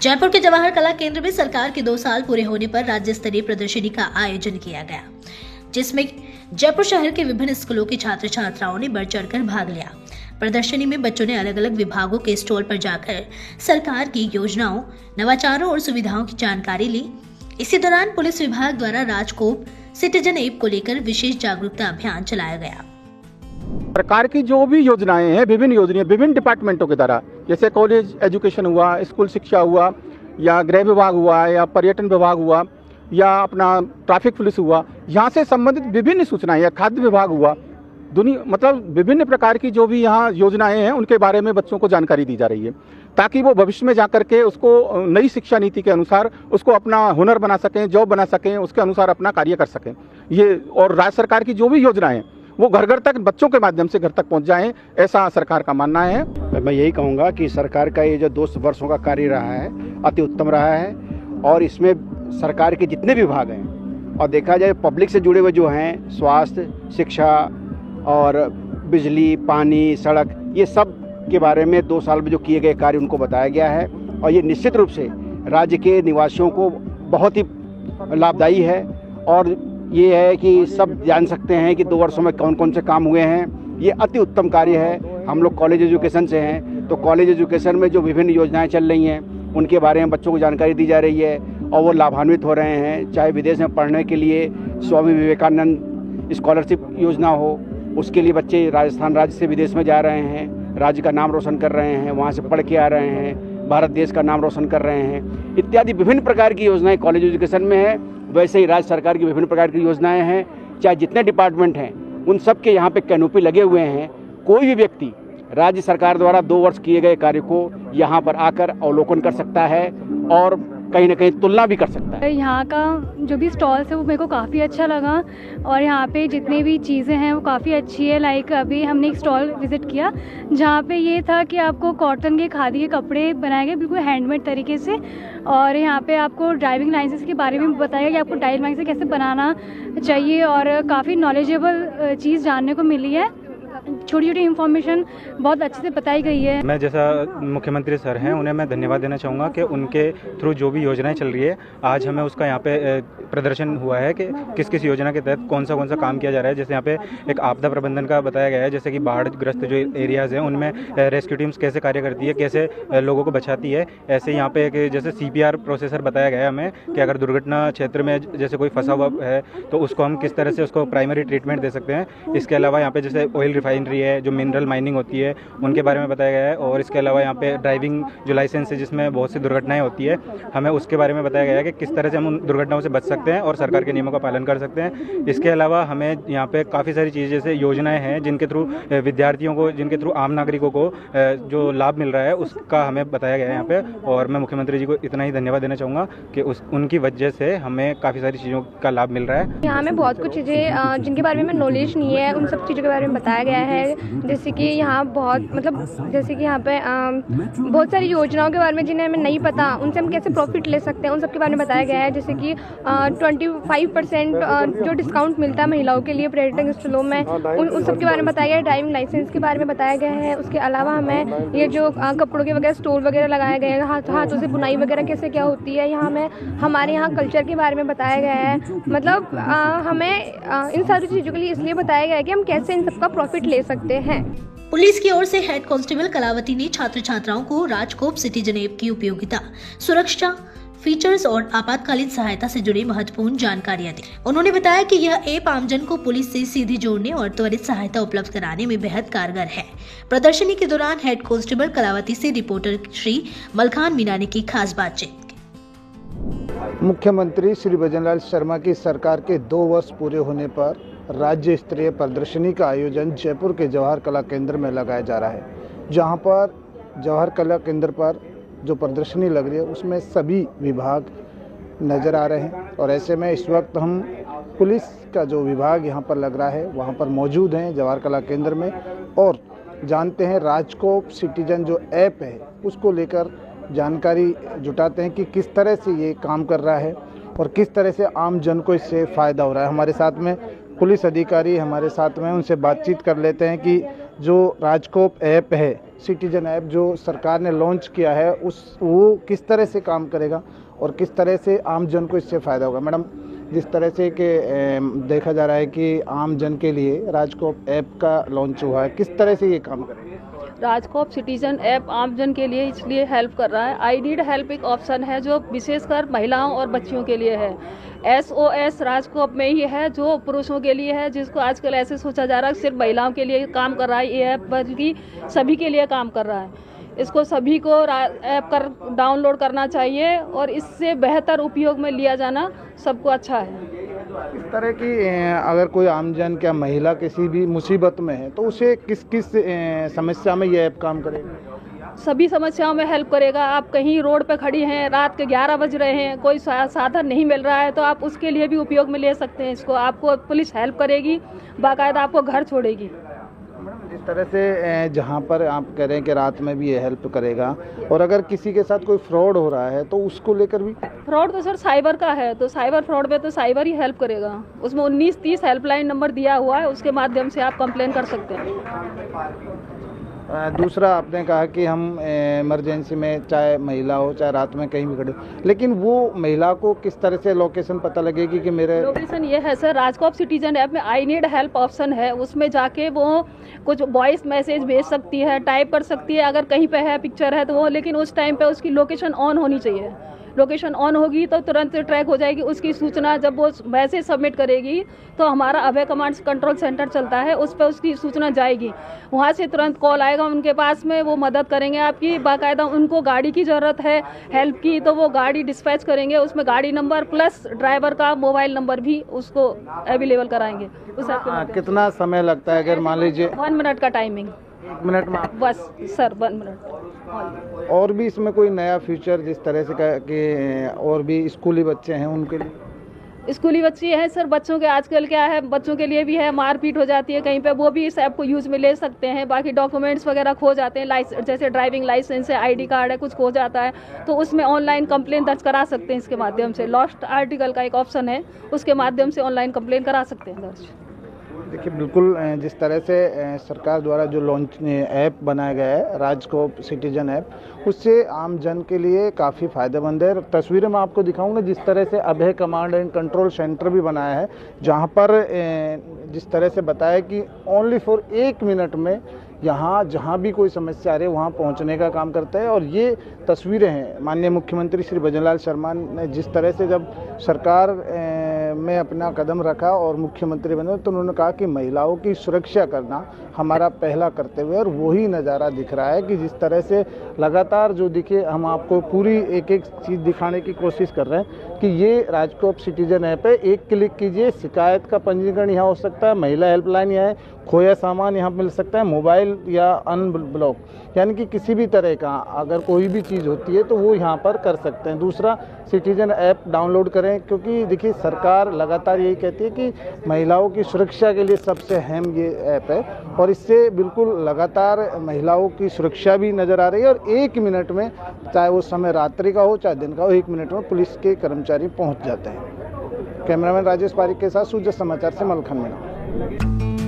जयपुर के जवाहर कला केंद्र में सरकार के 2 साल पूरे होने पर राज्य स्तरीय प्रदर्शनी का आयोजन किया गया, जिसमें जयपुर शहर के विभिन्न स्कूलों के छात्र छात्राओं ने बढ़ चढ़कर भाग लिया। प्रदर्शनी में बच्चों ने अलग अलग विभागों के स्टॉल पर जाकर सरकार की योजनाओं, नवाचारों और सुविधाओं की जानकारी ली। इसी दौरान पुलिस विभाग द्वारा राजकोप सिटीजन ऐप को लेकर विशेष जागरूकता अभियान चलाया गया। सरकार की जो भी योजनाएं हैं, विभिन्न योजनाएं विभिन्न डिपार्टमेंटों के द्वारा, जैसे कॉलेज एजुकेशन हुआ, स्कूल शिक्षा हुआ, या गृह विभाग हुआ, या पर्यटन विभाग हुआ, या अपना ट्रैफिक पुलिस हुआ, यहाँ से संबंधित विभिन्न सूचनाएं, या खाद्य विभाग हुआ, मतलब विभिन्न प्रकार की जो भी यहाँ योजनाएं हैं उनके बारे में बच्चों को जानकारी दी जा रही है, ताकि वो भविष्य में जाकर के उसको नई शिक्षा नीति के अनुसार उसको अपना हुनर बना सकें, जॉब बना सकें, उसके अनुसार अपना कार्य कर सकें। ये और राज्य सरकार की जो भी योजनाएं हैं वो घर घर तक बच्चों के माध्यम से घर तक पहुंच जाएं, ऐसा सरकार का मानना है। मैं यही कहूँगा कि सरकार का ये जो 2 वर्षों का कार्य रहा है अति उत्तम रहा है, और इसमें सरकार के जितने विभाग हैं और देखा जाए पब्लिक से जुड़े हुए जो हैं, स्वास्थ्य, शिक्षा और बिजली, पानी, सड़क, ये सब के बारे में 2 साल में जो किए गए कार्य उनको बताया गया है, और ये निश्चित रूप से राज्य के निवासियों को बहुत ही लाभदायी है। और ये है कि सब जान सकते हैं कि 2 वर्षों में कौन कौन से काम हुए हैं। ये अति उत्तम कार्य है। हम लोग कॉलेज एजुकेशन से हैं, तो कॉलेज एजुकेशन में जो विभिन्न योजनाएं चल रही हैं उनके बारे में बच्चों को जानकारी दी जा रही है और वो लाभान्वित हो रहे हैं। चाहे विदेश में पढ़ने के लिए स्वामी विवेकानंद स्कॉलरशिप योजना हो, उसके लिए बच्चे राजस्थान राज्य से विदेश में जा रहे हैं, राज्य का नाम रोशन कर रहे हैं, वहाँ से पढ़ के आ रहे हैं, भारत देश का नाम रोशन कर रहे हैं, इत्यादि विभिन्न प्रकार की योजनाएं कॉलेज एजुकेशन में है। वैसे ही राज्य सरकार की विभिन्न प्रकार की योजनाएं हैं। चाहे जितने डिपार्टमेंट हैं उन सब के यहाँ पे कैनोपी लगे हुए हैं। कोई भी व्यक्ति राज्य सरकार द्वारा 2 वर्ष किए गए कार्य को यहाँ पर आकर अवलोकन कर सकता है और कहीं ना कहीं तुलना भी कर सकता है। यहाँ का जो भी स्टॉल्स है वो मेरे को काफ़ी अच्छा लगा, और यहाँ पे जितनी भी चीज़ें हैं वो काफ़ी अच्छी है। लाइक अभी हमने एक स्टॉल विज़िट किया जहाँ पे ये था कि आपको कॉटन के, खादी के कपड़े बनाए गए बिल्कुल हैंडमेड तरीके से, और यहाँ पे आपको ड्राइविंग लाइसेंस के बारे में बताया गया कि आपको ड्राइविंग लाइसेंस कैसे बनाना चाहिए, और काफ़ी नॉलेजेबल चीज़ जानने को मिली है। छोटी छोटी इन्फॉर्मेशन बहुत अच्छे से बताई गई है। मैं जैसा मुख्यमंत्री सर हैं उन्हें मैं धन्यवाद देना चाहूँगा कि उनके थ्रू जो भी योजनाएं चल रही है आज हमें उसका यहाँ पे प्रदर्शन हुआ है कि किस किस योजना के तहत कौन सा काम किया जा रहा है। जैसे यहाँ पे एक आपदा प्रबंधन का बताया गया है, जैसे कि बाढ़ग्रस्त जो एरियाज़ हैं उनमें रेस्क्यू टीम्स कैसे कार्य करती है, कैसे लोगों को बचाती है। ऐसे यहाँ पे एक जैसे CPR प्रोसेसर बताया गया है हमें कि अगर दुर्घटना क्षेत्र में जैसे कोई फंसा हुआ है तो उसको हम किस तरह से उसको प्राइमरी ट्रीटमेंट दे सकते हैं। इसके अलावा यहाँ पे जैसे ऑयल रिफाइनरी है, जो मिनरल माइनिंग होती है, उनके बारे में बताया गया है। और इसके अलावा यहाँ पे ड्राइविंग जो लाइसेंस है जिसमें बहुत सी दुर्घटनाएं होती है, हमें उसके बारे में बताया गया है कि किस तरह से हम उन दुर्घटनाओं से बच सकते हैं और सरकार के नियमों का पालन कर सकते हैं। इसके अलावा हमें यहाँ पे काफ़ी सारी चीज़ें जैसे योजनाएं हैं जिनके थ्रू विद्यार्थियों को, जिनके थ्रू आम नागरिकों को जो लाभ मिल रहा है उसका हमें बताया गया है यहाँ पे। और मैं मुख्यमंत्री जी को इतना ही धन्यवाद देना चाहूँगा कि उनकी वजह से हमें काफ़ी सारी चीज़ों का लाभ मिल रहा है। यहाँ में बहुत कुछ चीज़ें जिनके बारे में नॉलेज नहीं है उन सब चीज़ों के बारे में बताया गया है। जैसे कि यहाँ जैसे कि यहाँ पे बहुत सारी योजनाओं के बारे में जिन्हें हमें नहीं पता, उनसे हम कैसे प्रॉफिट ले सकते हैं, उन सब के बारे में बताया गया है। जैसे कि 25% जो डिस्काउंट मिलता है महिलाओं के लिए पर्यटन स्थलों में, उन सब के बारे में बताया गया है। ड्राइविंग लाइसेंस के बारे में बताया गया है। उसके अलावा हमें ये जो कपड़ों के वगैरह स्टोर वगैरह लगाए गए हैं, हाथों से बुनाई वगैरह कैसे क्या होती है, यहाँ में हमारे यहाँ कल्चर के बारे में बताया गया है। मतलब हमें इन सारी चीज़ों के लिए इसलिए बताया गया है कि हम कैसे इन सबका प्रॉफिट ले सकते हैं। पुलिस की ओर से हेड कांस्टेबल कलावती ने छात्र छात्राओं को राजकोप सिटीजन ऐप की उपयोगिता, सुरक्षा, फीचर्स और आपातकालीन सहायता से जुड़ी महत्वपूर्ण जानकारियां दी। उन्होंने बताया कि यह ऐप आमजन को पुलिस से सीधे जोड़ने और त्वरित सहायता उपलब्ध कराने में बेहद कारगर है। प्रदर्शनी के दौरान हेड कांस्टेबल कलावती से रिपोर्टर श्री मलखान मीना ने की खास बातचीत। मुख्यमंत्री श्री भजनलाल शर्मा की सरकार के 2 वर्ष पूरे होने पर राज्य स्तरीय प्रदर्शनी का आयोजन जयपुर के जवाहर कला केंद्र में लगाया जा रहा है। जहां पर जवाहर कला केंद्र पर जो प्रदर्शनी लग रही है उसमें सभी विभाग नज़र आ रहे हैं, और ऐसे में इस वक्त हम पुलिस का जो विभाग यहाँ पर लग रहा है वहाँ पर मौजूद हैं जवाहर कला केंद्र में, और जानते हैं राजकोप सिटीजन जो ऐप है उसको लेकर जानकारी जुटाते हैं कि किस तरह से ये काम कर रहा है और किस तरह से आम जन को इससे फ़ायदा हो रहा है। हमारे साथ में पुलिस अधिकारी हमारे साथ में, उनसे बातचीत कर लेते हैं कि जो राजकोप ऐप है सिटीजन ऐप जो सरकार ने लॉन्च किया है वो किस तरह से काम करेगा और किस तरह से आम जन को इससे फ़ायदा होगा? मैडम, जिस तरह से कि देखा जा रहा है कि आम जन के लिए राजकोप ऐप का लॉन्च हुआ है, किस तरह से ये काम करेगा? राजकोप सिटीजन ऐप आमजन के लिए इसलिए हेल्प कर रहा है। आई नीड हेल्प एक ऑप्शन है जो विशेषकर महिलाओं और बच्चियों के लिए है। SOS राजकोप में ही है जो पुरुषों के लिए है, जिसको आजकल ऐसे सोचा जा रहा है सिर्फ महिलाओं के लिए काम कर रहा है ये ऐप, बल्कि सभी के लिए काम कर रहा है। इसको सभी को ऐप डाउनलोड करना चाहिए और इससे बेहतर उपयोग में लिया जाना सबको अच्छा है। इस तरह की अगर कोई आमजन क्या महिला किसी भी मुसीबत में है तो उसे किस किस समस्या में ये ऐप काम करेगा? सभी समस्याओं में हेल्प करेगा। आप कहीं रोड पे खड़ी हैं, रात के 11 बज रहे हैं, कोई साधन नहीं मिल रहा है तो आप उसके लिए भी उपयोग में ले सकते हैं इसको। आपको पुलिस हेल्प करेगी, बाकायदा आपको घर छोड़ेगी। इस तरह से जहाँ पर आप कह रहे हैं कि रात में भी ये हेल्प करेगा, और अगर किसी के साथ कोई फ्रॉड हो रहा है तो उसको लेकर भी? फ्रॉड तो सर साइबर का है, तो साइबर फ्रॉड में तो साइबर ही हेल्प करेगा। उसमें 1930 हेल्पलाइन नंबर दिया हुआ है, उसके माध्यम से आप कंप्लेन कर सकते हैं। दूसरा, आपने कहा कि हम इमरजेंसी में चाहे महिला हो चाहे रात में कहीं भी खड़े, लेकिन वो महिला को किस तरह से लोकेशन पता लगेगी कि मेरे? लोकेशन ये है सर, राजकोप सिटीजन ऐप में आई नीड हेल्प ऑप्शन है, उसमें जाके वो कुछ वॉइस मैसेज भेज सकती है, टाइप कर सकती है अगर कहीं पे है पिक्चर है तो वो, लेकिन उस टाइम पे उसकी लोकेशन ऑन होनी चाहिए। लोकेशन ऑन होगी तो तुरंत ट्रैक हो जाएगी उसकी सूचना। जब वो मैसेज सबमिट करेगी तो हमारा अभय कमांड कंट्रोल सेंटर चलता है, उस पर उसकी सूचना जाएगी, वहाँ से तुरंत कॉल आएगा उनके पास में, वो मदद करेंगे आपकी। बाकायदा उनको गाड़ी की ज़रूरत है हेल्प की तो वो गाड़ी डिस्पैच करेंगे, उसमें गाड़ी नंबर प्लस ड्राइवर का मोबाइल नंबर भी उसको अवेलेबल कराएंगे। कितना समय लगता है अगर मान लीजिए? 1 मिनट का टाइमिंग। 1 मिनट में बस सर, 1 मिनट। और भी इसमें कोई नया फीचर जिस तरह से कि और भी स्कूली बच्चे हैं उनके लिए? स्कूली बच्चे हैं सर, बच्चों के आजकल क्या है, बच्चों के लिए भी है, मारपीट हो जाती है कहीं पे, वो भी इस ऐप को यूज़ में ले सकते हैं। बाकी डॉक्यूमेंट्स वगैरह खो जाते हैं, जैसे ड्राइविंग लाइसेंस है, ID कार्ड है, कुछ खो जाता है तो उसमें ऑनलाइन कंप्लेन दर्ज करा सकते हैं इसके माध्यम से। लॉस्ट आर्टिकल का एक ऑप्शन है, उसके माध्यम से ऑनलाइन कंप्लेन करा सकते हैं दर्ज। देखिए, बिल्कुल जिस तरह से सरकार द्वारा जो लॉन्च ऐप बनाया गया है राजकोप सिटीजन ऐप, उससे आम जन के लिए काफ़ी फ़ायदेमंद है। तस्वीरें मैं आपको दिखाऊंगा जिस तरह से अभय कमांड एंड कंट्रोल सेंटर भी बनाया है, जहां पर जिस तरह से बताया कि ओनली फॉर 1 मिनट में यहाँ जहाँ भी कोई समस्या आ रही है वहाँ पहुँचने का काम करता है। और ये तस्वीरें हैं माननीय मुख्यमंत्री श्री भजनलाल शर्मा ने जिस तरह से जब सरकार में अपना कदम रखा और मुख्यमंत्री बने तो उन्होंने कहा कि महिलाओं की सुरक्षा करना हमारा पहला कर्तव्य है। और वही नज़ारा दिख रहा है कि जिस तरह से लगातार जो दिखे, हम आपको पूरी एक एक चीज़ दिखाने की कोशिश कर रहे हैं कि ये राजकोप सिटीजन ऐप है। एक क्लिक कीजिए, शिकायत का पंजीकरण यहाँ हो सकता है, महिला हेल्पलाइन यहाँ है, खोया सामान यहाँ मिल सकता है, मोबाइल या अनब्लॉक, यानी कि किसी भी तरह का अगर कोई भी चीज़ होती है तो वो यहाँ पर कर सकते हैं। दूसरा, सिटीजन ऐप डाउनलोड करें, क्योंकि देखिए सरकार लगातार यही कहती है कि महिलाओं की सुरक्षा के लिए सबसे अहम ये ऐप है और इससे बिल्कुल लगातार महिलाओं की सुरक्षा भी नज़र आ रही है। और 1 मिनट में, चाहे वो समय रात्रि का हो चाहे दिन का हो, 1 मिनट में पुलिस के कर्मचारी पहुँच जाते हैं। कैमरामैन राजेश पारिक के साथ सूरज समाचार से मलखन मीणा।